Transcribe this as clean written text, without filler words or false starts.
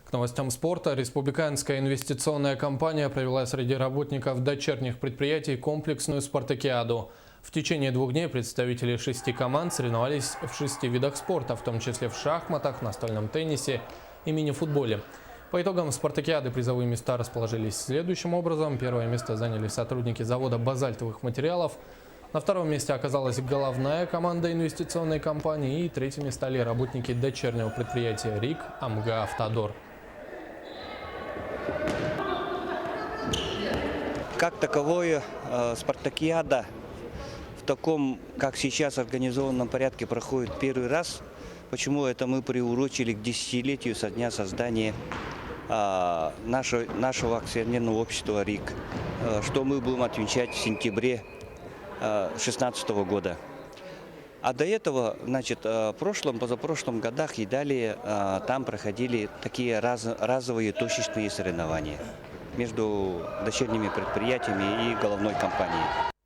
К новостям спорта. Республиканская инвестиционная компания провела среди работников дочерних предприятий комплексную спартакиаду. В течение 2 дней представители 6 команд соревновались в 6 видах спорта, в том числе в шахматах, настольном теннисе и мини-футболе. По итогам спартакиады призовые места расположились следующим образом. Первое место заняли сотрудники завода базальтовых материалов. На втором месте оказалась головная команда инвестиционной компании. И третьими стали работники дочернего предприятия РИК «Амга Автодор». Как таковое спартакиада в таком, как сейчас, организованном порядке проходит первый раз. Почему это мы приурочили к 10-летию со дня создания нашего акционерного общества РИК, что мы будем отмечать в сентябре 2016 года. А до этого, значит, в прошлом, позапрошлом годах и далее там проходили такие разовые точечные соревнования между дочерними предприятиями и головной компанией.